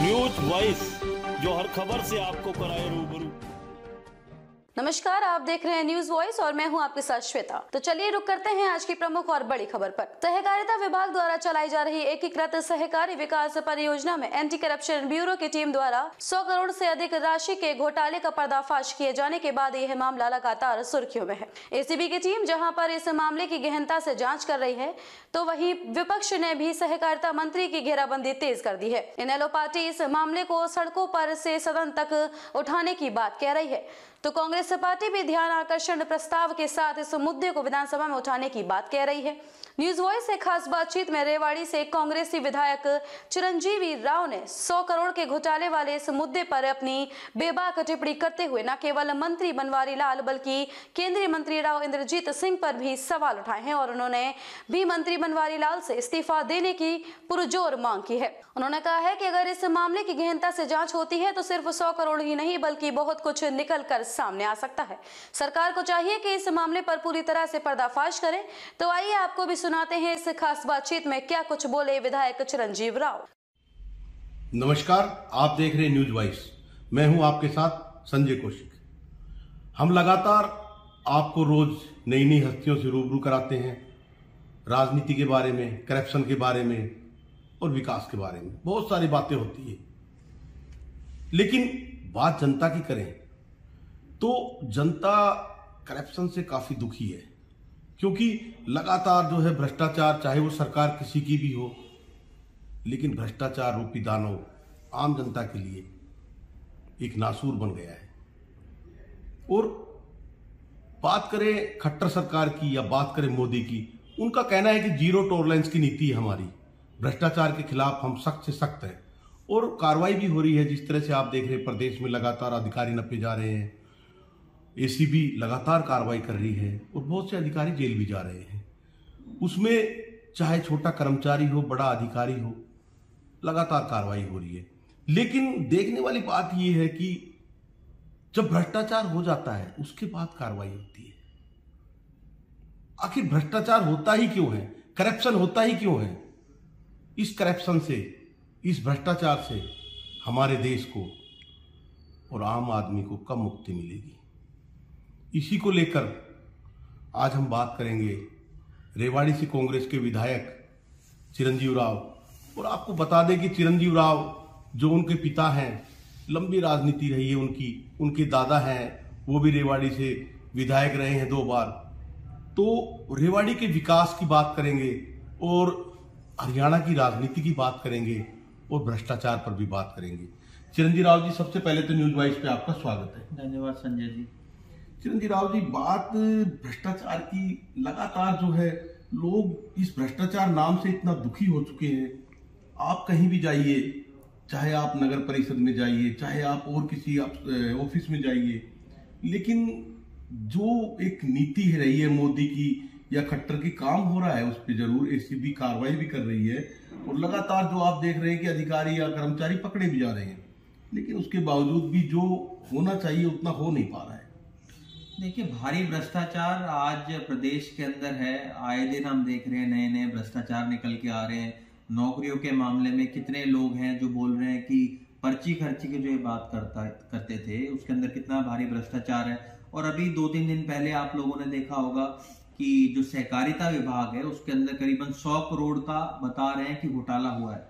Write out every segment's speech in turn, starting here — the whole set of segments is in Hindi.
न्यूज वॉइस, जो हर खबर से आपको कराए रूबरू। नमस्कार, आप देख रहे हैं न्यूज वॉइस और मैं हूं आपके साथ श्वेता। तो चलिए रुक करते हैं आज की प्रमुख और बड़ी खबर पर। सहकारिता विभाग द्वारा चलाई जा रही एकीकृत सहकारी विकास परियोजना में एंटी करप्शन ब्यूरो की टीम द्वारा 100 करोड़ से अधिक राशि के घोटाले का पर्दाफाश किए जाने के बाद यह मामला लगातार सुर्खियों में है। एसीबी की टीम जहां पर इस मामले की गहनता से जाँच कर रही है, तो वहीं विपक्ष ने भी सहकारिता मंत्री की घेराबंदी तेज कर दी है। इनेलो पार्टी इस मामले को सड़कों पर से सदन तक उठाने की बात कह रही है, तो कांग्रेस पार्टी भी ध्यान आकर्षण प्रस्ताव के साथ इस मुद्दे को विधानसभा में उठाने की बात कह रही है। न्यूज वॉइस से खास बातचीत में रेवाड़ी से कांग्रेसी विधायक चिरंजीवी राव ने 100 करोड़ के घोटाले वाले इस मुद्दे पर अपनी बेबाक टिप्पणी करते हुए न केवल मंत्री बनवारी लाल बल्कि केंद्रीय मंत्री राव इंद्रजीत सिंह पर भी सवाल उठाए हैं और उन्होंने भी मंत्री बनवारी लाल से इस्तीफा देने की पुरजोर मांग की है। उन्होंने कहा है कि अगर इस मामले की गहनता से जांच होती है तो सिर्फ 100 करोड़ ही नहीं बल्कि बहुत कुछ निकल कर सामने आ सकता है। सरकार को चाहिए कि इस मामले पर पूरी तरह से पर्दाफाश करे। तो आइए आपको भी सुनाते हैं इस खास बातचीत में क्या कुछ बोले विधायक चिरंजीव राव। नमस्कार, आप देख रहे हैं न्यूज वॉइस। मैं हूं आपके साथ संजय कौशिक। हम लगातार आपको रोज नई नई हस्तियों से रूबरू कराते हैं, राजनीति के बारे में, करप्शन के बारे में और विकास के बारे में बहुत सारी बातें होती है। लेकिन बात जनता की करें तो जनता करप्शन से काफी दुखी है, क्योंकि लगातार जो है भ्रष्टाचार, चाहे वो सरकार किसी की भी हो, लेकिन भ्रष्टाचार रूपी दानव आम जनता के लिए एक नासूर बन गया है। और बात करें खट्टर सरकार की या बात करें मोदी की, उनका कहना है कि जीरो टॉलरेंस की नीति है हमारी, भ्रष्टाचार के खिलाफ हम सख्त से सख्त हैं और कार्रवाई भी हो रही है। जिस तरह से आप देख रहे हैं प्रदेश में लगातार अधिकारी नपे जा रहे हैं, एसीबी लगातार कार्रवाई कर रही है और बहुत से अधिकारी जेल भी जा रहे हैं। उसमें चाहे छोटा कर्मचारी हो, बड़ा अधिकारी हो, लगातार कार्रवाई हो रही है। लेकिन देखने वाली बात यह है कि जब भ्रष्टाचार हो जाता है उसके बाद कार्रवाई होती है। आखिर भ्रष्टाचार होता ही क्यों है, करप्शन होता ही क्यों है? इस करप्शन से, इस भ्रष्टाचार से हमारे देश को और आम आदमी को कब मुक्ति मिलेगी? इसी को लेकर आज हम बात करेंगे रेवाड़ी से कांग्रेस के विधायक चिरंजीव राव। और आपको बता दें कि चिरंजीव राव जो उनके पिता हैं, लंबी राजनीति रही है उनकी, उनके दादा हैं वो भी रेवाड़ी से विधायक रहे हैं 2 बार। तो रेवाड़ी के विकास की बात करेंगे और हरियाणा की राजनीति की बात करेंगे और भ्रष्टाचार पर भी बात करेंगे। चिरंजीव राव जी, सबसे पहले तो न्यूज वॉइस पे आपका स्वागत है। धन्यवाद संजय जी। चिरंजीव राव जी, बात भ्रष्टाचार की, लगातार जो है लोग इस भ्रष्टाचार नाम से इतना दुखी हो चुके हैं। आप कहीं भी जाइए, चाहे आप नगर परिषद में जाइए, चाहे आप और किसी ऑफिस में जाइए, लेकिन जो एक नीति रही है मोदी की या खट्टर की, काम हो रहा है उस पर जरूर एसीबी कार्रवाई भी कर रही है और लगातार जो आप देख रहे हैं कि अधिकारी या कर्मचारी पकड़े भी जा रहे हैं, लेकिन उसके बावजूद भी जो होना चाहिए उतना हो नहीं पा रहा है। देखिए, भारी भ्रष्टाचार आज प्रदेश के अंदर है। आए दिन हम देख रहे हैं नए नए भ्रष्टाचार निकल के आ रहे हैं। नौकरियों के मामले में कितने लोग हैं जो बोल रहे हैं कि पर्ची खर्ची की जो ये बात करते थे उसके अंदर कितना भारी भ्रष्टाचार है। और अभी 2-3 दिन पहले आप लोगों ने देखा होगा कि जो सहकारिता विभाग है उसके अंदर करीबन 100 करोड़ का बता रहे हैं कि घोटाला हुआ है।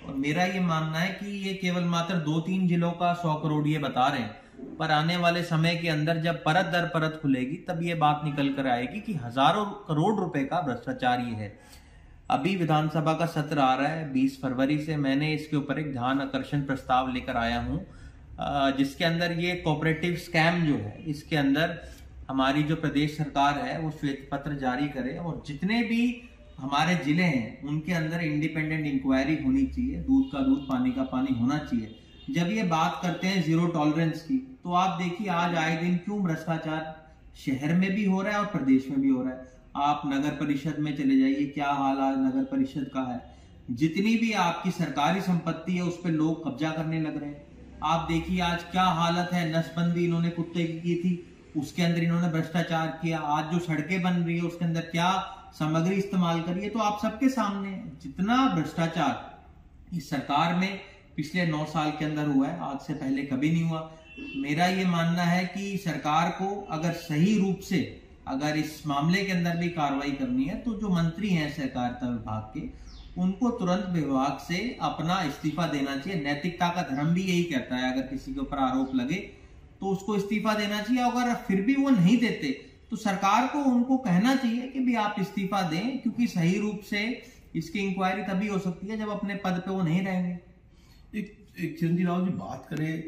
और मेरा ये मानना है कि ये केवल मात्र 2-3 जिलों का 100 करोड़ ये बता रहे हैं, पर आने वाले समय के अंदर जब परत दर परत खुलेगी तब ये बात निकल कर आएगी कि हजारों करोड़ रुपए का भ्रष्टाचार ये है। अभी विधानसभा का सत्र आ रहा है 20 फरवरी से। मैंने इसके ऊपर एक ध्यान आकर्षण प्रस्ताव लेकर आया हूं, जिसके अंदर ये कोऑपरेटिव स्कैम जो है, इसके अंदर हमारी जो प्रदेश सरकार है वो श्वेत पत्र जारी करे और जितने भी हमारे जिले हैं उनके अंदर इंडिपेंडेंट इंक्वायरी होनी चाहिए, दूध का दूध, पानी का पानी होना चाहिए। जब ये बात करते हैं जीरो टॉलरेंस की, तो आप देखिए आज आए दिन क्यों भ्रष्टाचार शहर में भी हो रहा है और प्रदेश में भी हो रहा है। आप नगर परिषद में चले जाइए, क्या हाल आज नगर परिषद का है। जितनी भी आपकी सरकारी संपत्ति है उस पर लोग कब्जा करने लग रहे हैं। आप देखिए आज क्या हालत है, नसबंदी इन्होंने कुत्ते की थी, उसके अंदर इन्होंने भ्रष्टाचार किया। आज जो सड़कें बन रही है उसके अंदर क्या सामग्री इस्तेमाल करिए, तो आप सबके सामने जितना भ्रष्टाचार इस सरकार में पिछले 9 साल के अंदर हुआ है, आज से पहले कभी नहीं हुआ। मेरा ये मानना है कि सरकार को अगर सही रूप से अगर इस मामले के अंदर भी कार्रवाई करनी है तो जो मंत्री हैं सहकारिता विभाग के, उनको तुरंत विभाग से अपना इस्तीफा देना चाहिए। नैतिकता का धर्म भी यही कहता है, अगर किसी के ऊपर आरोप लगे तो उसको इस्तीफा देना चाहिए। अगर फिर भी वो नहीं देते तो सरकार को उनको कहना चाहिए कि भी आप इस्तीफा दें, क्योंकि सही रूप से इसकी इंक्वायरी तभी हो सकती है जब अपने पद पे वो नहीं रहेंगे। एक चिरंजीव राव जी बात करें,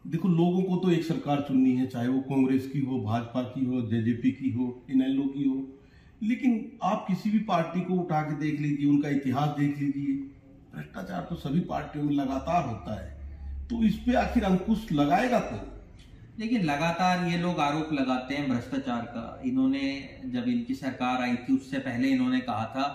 देखो लोगों को तो एक सरकार चुननी है, चाहे वो कांग्रेस की हो, भाजपा की हो, जेजेपी की हो, इनेलो की हो, लेकिन आप किसी भी पार्टी को उठा के देख लीजिए, उनका इतिहास देख लीजिए, भ्रष्टाचार तो सभी पार्टियों में लगातार होता है। तो इस पे आखिर अंकुश लगाएगा कौन? देखिए, लगातार ये लोग आरोप लगाते हैं भ्रष्टाचार का। इन्होंने जब इनकी सरकार आई थी उससे पहले इन्होंने कहा था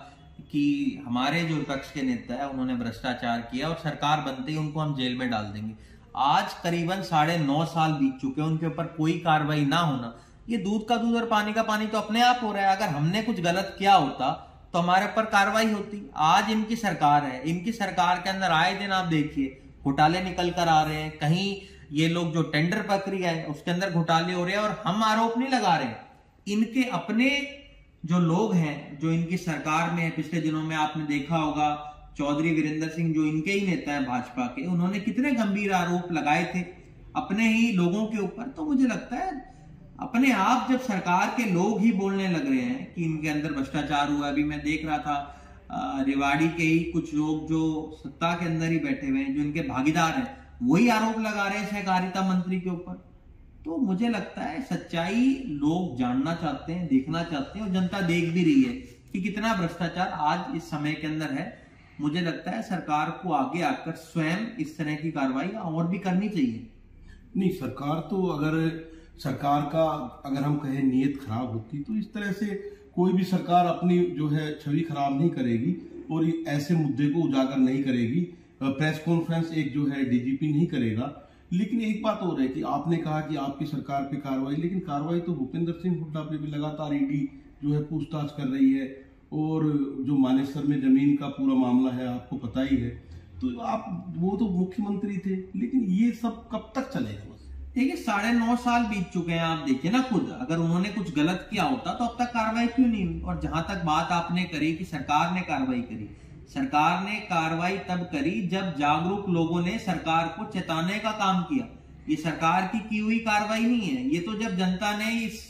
कि हमारे जो विपक्ष के नेता है उन्होंने भ्रष्टाचार किया और सरकार बनते ही उनको हम जेल में डाल देंगे। आज करीबन 9.5 साल बीत चुके हैं, उनके ऊपर कोई कार्रवाई ना होना, ये दूध का दूध और पानी का पानी तो अपने आप हो रहा है। अगर हमने कुछ गलत किया होता तो हमारे ऊपर कार्रवाई होती। आज इनकी सरकार है, इनकी सरकार के अंदर आए दिन आप देखिए घोटाले निकल कर आ रहे हैं। कहीं ये लोग जो टेंडर प्रक्रिया है उसके अंदर घोटाले हो रहे हैं और हम आरोप नहीं लगा रहे। इनके अपने जो लोग हैं जो इनकी सरकार में है, पिछले दिनों में आपने देखा होगा चौधरी वीरेंद्र सिंह जो इनके ही नेता है भाजपा के, उन्होंने कितने गंभीर आरोप लगाए थे अपने ही लोगों के ऊपर। तो मुझे लगता है अपने आप जब सरकार के लोग ही बोलने लग रहे हैं कि इनके अंदर भ्रष्टाचार हुआ। अभी मैं देख रहा था रेवाड़ी के ही कुछ लोग जो सत्ता के अंदर ही बैठे हुए हैं, जो इनके भागीदार हैं, वही आरोप लगा रहे हैं सहकारिता मंत्री के ऊपर। तो मुझे लगता है सच्चाई लोग जानना चाहते हैं, देखना चाहते हैं और जनता देख भी रही है कि कितना भ्रष्टाचार आज इस समय के अंदर है। मुझे लगता है सरकार को आगे आकर स्वयं इस तरह की कार्रवाई और भी करनी चाहिए। नहीं, सरकार तो अगर सरकार का अगर हम कहें नीयत खराब होती तो इस तरह से कोई भी सरकार अपनी जो है छवि खराब नहीं करेगी और ऐसे मुद्दे को उजागर नहीं करेगी। प्रेस कॉन्फ्रेंस एक जो है डीजीपी नहीं करेगा। लेकिन एक बात और है कि आपने कहा कि आपकी सरकार पे कार्रवाई, लेकिन कार्रवाई तो भूपेंद्र सिंह हुड्डा पे भी लगातार ईडी जो है पूछताछ कर रही है और जो मानेसर में जमीन का पूरा मामला है आपको पता ही है। तो आप वो तो मुख्यमंत्री थे, लेकिन ये सब कब तक चलेगा? देखिए 9.5 साल बीत चुके हैं, आप देखिए ना खुद, अगर उन्होंने कुछ गलत किया होता तो अब तक कार्रवाई क्यों नहीं हुई। और जहां तक बात आपने करी कि सरकार ने कार्रवाई करी, सरकार ने कार्रवाई तब करी जब जागरूक लोगों ने सरकार को चेताने का काम किया। ये सरकार की हुई कार्रवाई नहीं है, ये तो जब जनता ने इस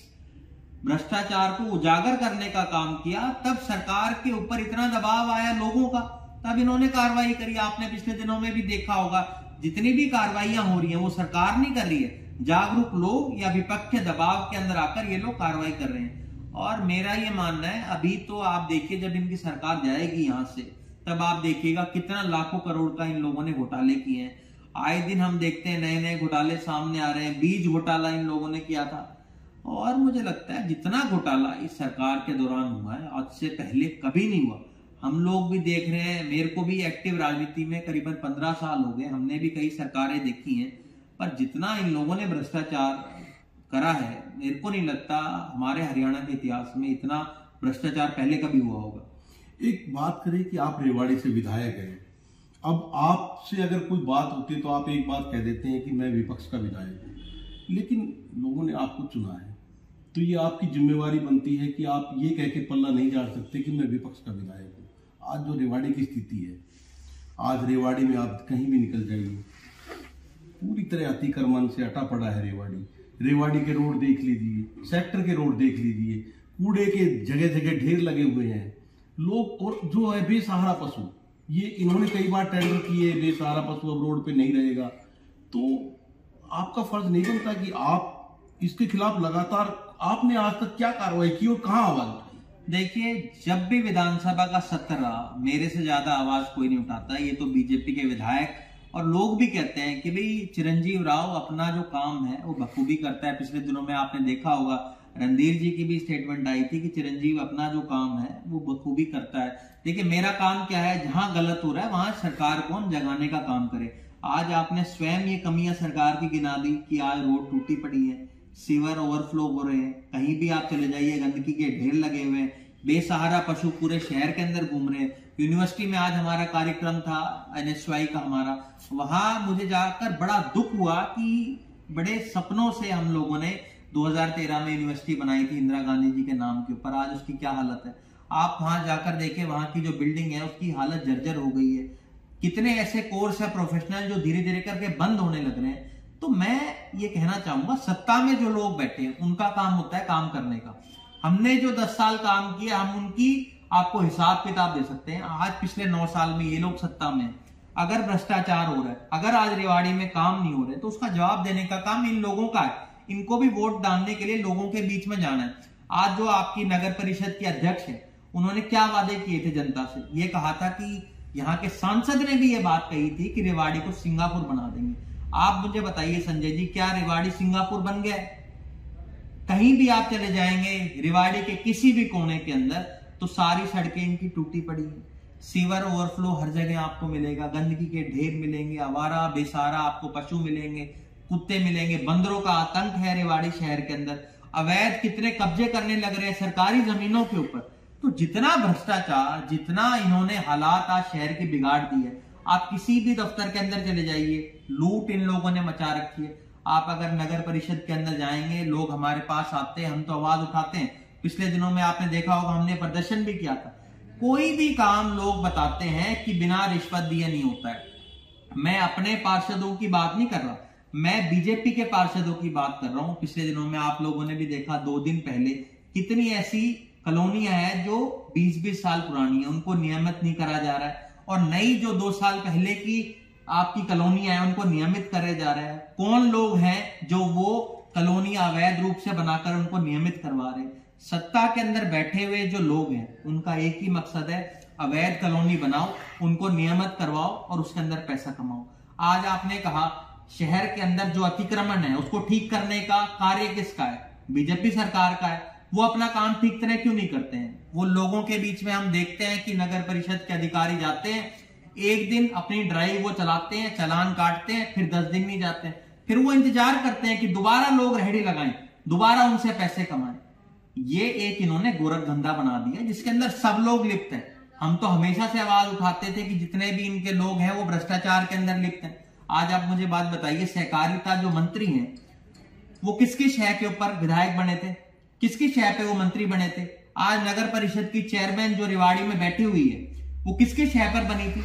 भ्रष्टाचार को उजागर करने का काम किया तब सरकार के ऊपर इतना दबाव आया लोगों का, तब इन्होंने कार्रवाई करी। आपने पिछले दिनों में भी देखा होगा जितनी भी कार्रवाइयां हो रही हैं वो सरकार नहीं कर रही है, जागरूक लोग या विपक्ष के दबाव के अंदर आकर ये लोग कार्रवाई कर रहे हैं। और मेरा ये मानना है अभी तो आप देखिए जब इनकी सरकार जाएगी यहां से तब आप देखिएगा कितना लाखों करोड़ का इन लोगों ने घोटाले किए हैं। आए दिन हम देखते हैं नए नए घोटाले सामने आ रहे हैं। बीज घोटाला इन लोगों ने किया था और मुझे लगता है जितना घोटाला इस सरकार के दौरान हुआ है आज से पहले कभी नहीं हुआ। हम लोग भी देख रहे हैं, मेरे को भी एक्टिव राजनीति में करीबन 15 साल हो गए, हमने भी कई सरकारें देखी हैं, पर जितना इन लोगों ने भ्रष्टाचार करा है मेरे को नहीं लगता हमारे हरियाणा के इतिहास में इतना भ्रष्टाचार पहले कभी हुआ होगा। एक बात करें कि आप रेवाड़ी से विधायक हैं, अब आपसे अगर कोई बात होती तो आप एक बात कह देते हैं कि मैं विपक्ष का विधायक हूँ, लेकिन लोगों ने आपको चुना है तो ये आपकी जिम्मेवारी बनती है कि आप ये कह के पल्ला नहीं झाड़ सकते कि मैं विपक्ष का विधायक हूँ। आज जो रेवाड़ी की स्थिति है, आज रेवाड़ी में आप कहीं भी निकल जाइए पूरी तरह अतिक्रमण से अटा पड़ा है रेवाड़ी। रेवाड़ी के रोड देख लीजिए, सेक्टर के रोड देख लीजिए, कूड़े के जगह जगह ढेर लगे हुए हैं। लोग और जो है बेसहारा पशु, ये इन्होंने कई बार टेंडर किए, बेसहारा पशु अब रोड पे नहीं रहेगा। तो आपका फर्ज नहीं बनता कि आप इसके खिलाफ लगातार, आपने आज तक क्या कार्रवाई की और कहां आवाज उठाई? देखिए जब भी विधानसभा का सत्र रहा मेरे से ज्यादा आवाज कोई नहीं उठाता। ये तो बीजेपी के विधायक और लोग भी कहते हैं कि भाई चिरंजीव राव अपना जो काम है वो बखूबी करता है। पिछले दिनों में आपने देखा होगा रणधीर जी की भी स्टेटमेंट आई थी कि चिरंजीव अपना जो काम है वो बखूबी करता है। देखिए मेरा काम क्या है, जहां गलत हो रहा है वहां सरकार को हम जगाने का काम करे। आज आपने स्वयं ये कमियां सरकार की गिना दी कि आज रोड टूटी पड़ी है, सीवर ओवरफ्लो हो रहे हैं, कहीं भी आप चले जाइए गंदगी के ढेर लगे हुए हैं, बेसहारा पशु पूरे शहर के अंदर घूम रहे हैं। यूनिवर्सिटी में आज हमारा कार्यक्रम था NSY का हमारा, वहां मुझे जाकर बड़ा दुख हुआ कि बड़े सपनों से हम लोगों ने 2013 में यूनिवर्सिटी बनाई थी इंदिरा गांधी जी के नाम के ऊपर, आज उसकी क्या हालत है। आप वहां जाकर देखें, वहां की जो बिल्डिंग है उसकी हालत जर्जर हो गई है। कितने ऐसे कोर्स है प्रोफेशनल जो धीरे धीरे करके बंद होने लग रहे हैं। तो मैं ये कहना चाहूंगा, सत्ता में जो लोग बैठे हैं उनका काम होता है काम करने का। हमने जो 10 साल काम किया, हम उनकी आपको हिसाब किताब दे सकते हैं। आज पिछले 9 साल में ये लोग सत्ता में, अगर भ्रष्टाचार हो रहा है, अगर आज रेवाड़ी में काम नहीं हो रहे, तो उसका जवाब देने का काम इन लोगों का है। इनको भी वोट डालने के लिए लोगों के बीच में जाना है। आज जो आपकी नगर परिषद की अध्यक्ष है, उन्होंने क्या वादे किए थे जनता से? ये कहा था कि यहाँ के सांसद ने भी ये बात कही थी कि रेवाड़ी को सिंगापुर बना देंगे। आप मुझे बताइए संजय जी, क्या रेवाड़ी सिंगापुर बन गया है? कहीं भी आप चले जाएंगे रेवाड़ी के किसी भी कोने के अंदर, तो सारी सड़कें इनकी टूटी पड़ी है। सीवर ओवरफ्लो हर जगह आपको मिलेगा, गंदगी के ढेर मिलेंगे, आवारा बेसहारा आपको पशु मिलेंगे, कुत्ते मिलेंगे, बंदरों का आतंक है रेवाड़ी शहर के अंदर। अवैध कितने कब्जे करने लग रहे हैं सरकारी जमीनों के ऊपर। तो जितना भ्रष्टाचार, जितना इन्होंने हालात आज शहर की बिगाड़ दी है, आप किसी भी दफ्तर के अंदर चले जाइए, लूट इन लोगों ने मचा रखी है। आप अगर नगर परिषद के अंदर जाएंगे, लोग हमारे पास आते हैं, हम तो आवाज उठाते हैं। पिछले दिनों में आपने देखा होगा, हमने प्रदर्शन भी किया था। कोई भी काम लोग बताते हैं कि बिना रिश्वत दिए नहीं होता है। मैं अपने पार्षदों की बात नहीं कर रहा, मैं बीजेपी के पार्षदों की बात कर रहा हूं। पिछले दिनों में आप लोगों ने भी देखा, 2 दिन पहले कितनी ऐसी कॉलोनियां हैं जो 20-20 साल पुरानी है, उनको नियमित नहीं करा जा रहा है, और नई जो 2 साल पहले की आपकी कॉलोनियां हैं उनको नियमित करे जा रहे हैं। कौन लोग हैं जो वो कॉलोनी अवैध रूप से बनाकर उनको नियमित करवा रहे हैं? सत्ता के अंदर बैठे हुए जो लोग हैं, उनका एक ही मकसद है, अवैध कॉलोनी बनाओ, उनको नियमित करवाओ और उसके अंदर पैसा कमाओ। आज आपने कहा शहर के अंदर जो अतिक्रमण है उसको ठीक करने का कार्य किसका है? बीजेपी सरकार का है। वो अपना काम ठीक तरह क्यों नहीं करते हैं? वो लोगों के बीच में हम देखते हैं कि नगर परिषद के अधिकारी जाते हैं, एक दिन अपनी ड्राइव वो चलाते हैं, चालान काटते हैं, फिर 10 दिन नहीं जाते हैं, फिर वो इंतजार करते हैं कि दोबारा लोग रेहड़ी लगाएं, दोबारा उनसे पैसे कमाएं। ये एक इन्होंने गोरखधंधा बना दिया जिसके अंदर सब लोग लिप्त हैं। हम तो हमेशा से आवाज उठाते थे कि जितने भी इनके लोग हैं वो भ्रष्टाचार के अंदर लिप्त हैं। आज आप मुझे बात बताइए, सहकारिता जो मंत्री हैं वो किसकी शय के ऊपर विधायक बने थे? किसकी शय पे वो मंत्री बने थे? आज नगर परिषद की चेयरमैन जो रेवाड़ी में बैठी हुई है वो किसके शय पर बनी थी?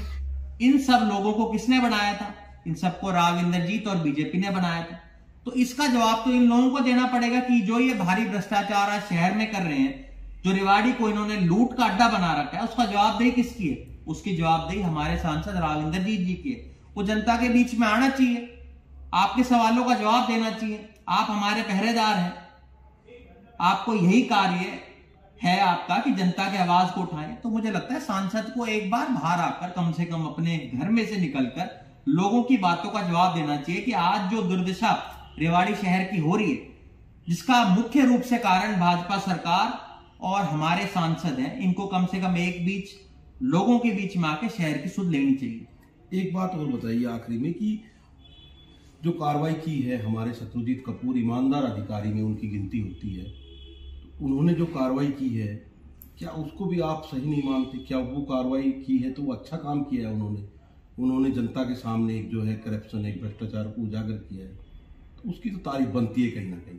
इन सब लोगों को किसने बनाया था? इन सबको राव इंद्रजीत और बीजेपी ने बनाया था। तो इसका जवाब तो इन लोगों को देना पड़ेगा कि जो ये भारी भ्रष्टाचार आज शहर में कर रहे हैं, जो रेवाड़ी को इन्होंने लूट का अड्डा बना रखा है, उसका जवाबदेही किसकी है? उसकी जवाबदेही हमारे सांसद राव इंद्रजीत जी की है। वो जनता के बीच में आना चाहिए, आपके सवालों का जवाब देना चाहिए। आप हमारे पहरेदार हैं, आपको यही कार्य है आपका कि जनता की आवाज को उठाएं। तो मुझे लगता है सांसद को एक बार बाहर आकर, कम से कम अपने घर में से निकलकर लोगों की बातों का जवाब देना चाहिए कि आज जो दुर्दशा रेवाड़ी शहर की हो रही है, जिसका मुख्य रूप से कारण भाजपा सरकार और हमारे सांसद हैं, इनको कम से कम एक बीच लोगों के बीच में आके शहर की सुध लेनी चाहिए। एक बात और बताइए आखिरी में कि जो कार्रवाई की है हमारे शत्रुजीत कपूर, ईमानदार अधिकारी में उनकी गिनती होती है, तो उन्होंने जो कार्रवाई की है, क्या उसको भी आप सही नहीं मानते? क्या वो कार्रवाई की है तो वो अच्छा काम किया है उन्होंने जनता के सामने एक जो है करप्शन, एक भ्रष्टाचार को उजागर किया है, तो उसकी तो तारीफ बनती है कहीं ना कहीं।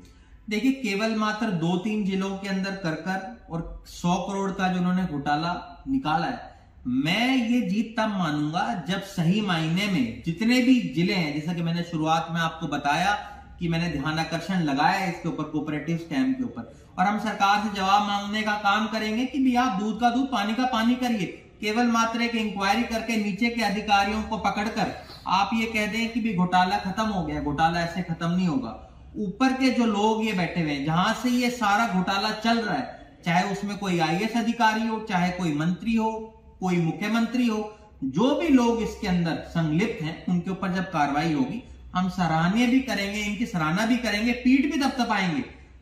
देखिए, केवल मात्र 2-3 जिलों के अंदर कर और 100 करोड़ का जो उन्होंने घोटाला निकाला है, मैं ये जीत तब मानूंगा जब सही मायने में जितने भी जिले हैं, जैसा कि मैंने शुरुआत में आपको बताया कि मैंने ध्यान आकर्षण लगाया इसके ऊपर, कोऑपरेटिव स्टैम्प के ऊपर, और हम सरकार से जवाब मांगने का काम करेंगे कि भी आप दूध का दूध पानी का पानी करिए। केवल मात्र एक इंक्वायरी करके नीचे के अधिकारियों को पकड़कर आप ये कह दें कि भी घोटाला खत्म हो गया, घोटाला ऐसे खत्म नहीं होगा। ऊपर के जो लोग ये बैठे हुए हैं, जहां से ये सारा घोटाला चल रहा है, चाहे उसमें कोई IAS अधिकारी हो, चाहे कोई मंत्री हो, कोई मुख्यमंत्री हो, जो भी लोग इसके अंदर संलिप्त हैं, उनके ऊपर जब कार्रवाई होगी हम सराहनीय भी करेंगे, इनकी सराहना भी करेंगे, पीठ भी थपथपाएंगे।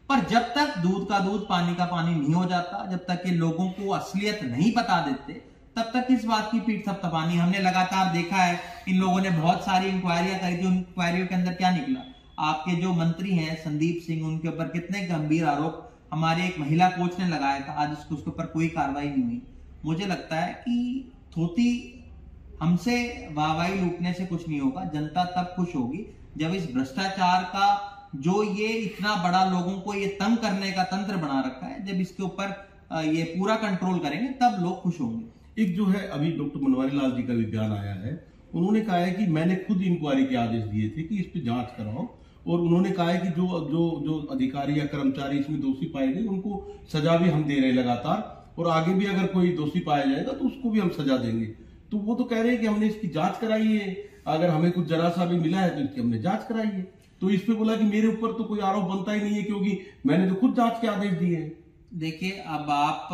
पर जब तक दूध का दूध पानी का पानी नहीं हो जाता, जब तक ये लोगों को असलियत नहीं बता देते, तब तक इस बात की पीठ थपथपानी। हमने लगातार देखा है, इन लोगों ने बहुत सारी इंक्वायरियां करी थी, उन इंक्वायरियों के अंदर क्या निकला? आपके जो मंत्री हैं संदीप सिंह, उनके ऊपर कितने गंभीर आरोप हमारे एक महिला कोच ने लगाया था, आज उसके ऊपर कोई कार्रवाई नहीं हुई। मुझे लगता है कि थोती हमसे वाहवाही लूटने से कुछ नहीं होगा। जनता तब खुश होगी जब इस भ्रष्टाचार का जो ये इतना बड़ा लोगों को ये तंग करने का तंत्र बना रखा है, जब इसके ऊपर ये पूरा कंट्रोल करेंगे तब लोग खुश होंगे। एक जो है अभी डॉक्टर बनवारी लाल जी का भी बयान आया है, उन्होंने कहा है कि मैंने खुद इंक्वायरी के आदेश दिए थे कि इस पे जांच कराओ, और उन्होंने कहा है कि जो जो जो अधिकारी या कर्मचारी इसमें दोषी पाए गए उनको सजा भी हम दे रहे हैं लगातार, और आगे भी अगर कोई दोषी पाया जाएगा तो उसको भी हम सजा देंगे। तो वो तो कह रहे हैं कि हमने इसकी जांच कराई है, अगर हमें कुछ जरा सा भी मिला है तो इसकी हमने जांच कराई है। तो इस पे बोला कि मेरे ऊपर तो कोई आरोप बनता ही नहीं है क्योंकि मैंने तो खुद जांच के आदेश दिए हैं। देखिए, अब आप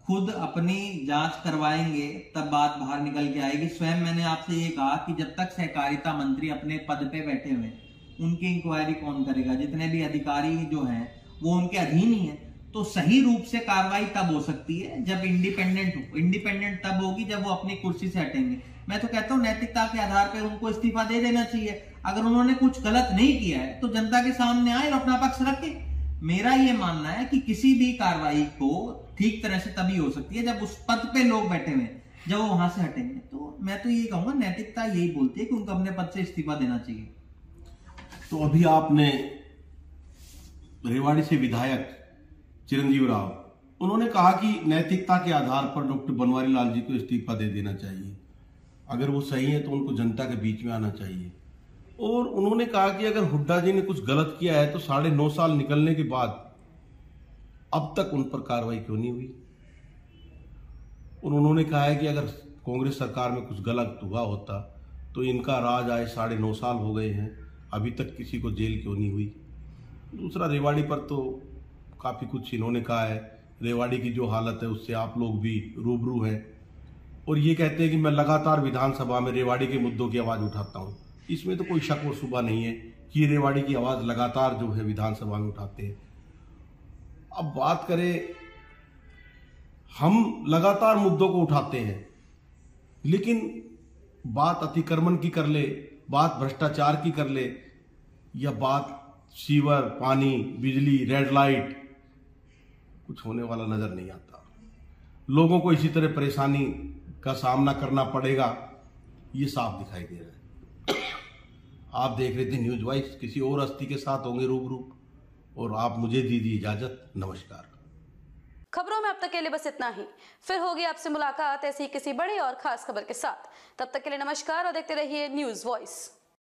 खुद अपनी जांच करवाएंगे तब बात बाहर निकल के आएगी। स्वयं मैंने आपसे ये कहा कि जब तक सहकारिता मंत्री अपने पद पे बैठे हुए उनकी इंक्वायरी कौन करेगा? जितने भी अधिकारी जो हैं वो उनके अधीन ही है। तो सही रूप से कार्रवाई तब हो सकती है जब इंडिपेंडेंट हो। इंडिपेंडेंट तब होगी जब वो अपनी कुर्सी से हटेंगे। मैं तो कहता हूं नैतिकता के आधार पर उनको इस्तीफा दे देना चाहिए। अगर उन्होंने कुछ गलत नहीं किया है तो जनता के सामने आए और अपना पक्ष रखे। मेरा ये मानना है कि किसी भी कार्रवाई को ठीक तरह से तभी हो सकती है जब उस पद पे लोग बैठे हुए हैं, जब वो वहां से हटेंगे। तो मैं तो ये कहूंगा नैतिकता यही बोलती है कि उनको अपने पद से इस्तीफा देना चाहिए। तो अभी आपने रेवाड़ी से विधायक चिरंजीव राव, उन्होंने कहा कि नैतिकता के आधार पर डॉक्टर बनवारी लाल जी को इस्तीफा दे देना चाहिए। अगर वो सही है तो उनको जनता के बीच में आना चाहिए। और उन्होंने कहा कि अगर हुड्डा जी ने कुछ गलत किया है तो 9.5 साल निकलने के बाद अब तक उन पर कार्रवाई क्यों नहीं हुई। और उन्होंने कहा है कि अगर कांग्रेस सरकार में कुछ गलत हुआ होता तो इनका राज आए 9.5 साल हो गए हैं, अभी तक किसी को जेल क्यों नहीं हुई। दूसरा, रेवाड़ी पर तो काफी कुछ इन्होंने कहा है। रेवाड़ी की जो हालत है उससे आप लोग भी रूबरू हैं, और ये कहते हैं कि मैं लगातार विधानसभा में रेवाड़ी के मुद्दों की आवाज उठाता हूं। इसमें तो कोई शक और शुबा नहीं है कि रेवाड़ी की आवाज लगातार जो है विधानसभा में उठाते हैं। अब बात करें, हम लगातार मुद्दों को उठाते हैं, लेकिन बात अतिक्रमण की कर ले, बात भ्रष्टाचार की कर ले, या बात सीवर, पानी, बिजली, रेड लाइट, कुछ होने वाला नजर नहीं आता। लोगों को इसी तरह परेशानी का सामना करना पड़ेगा, ये साफ दिखाई दे रहा है। आप देख रहे थे न्यूज वॉइस। किसी और हस्ती के साथ होंगे रूबरू, और आप मुझे दीजिए इजाजत। नमस्कार। खबरों में अब तक के लिए बस इतना ही। फिर होगी आपसे मुलाकात ऐसी किसी बड़ी और खास खबर के साथ। तब तक के लिए नमस्कार और देखते रहिए न्यूज वॉइस।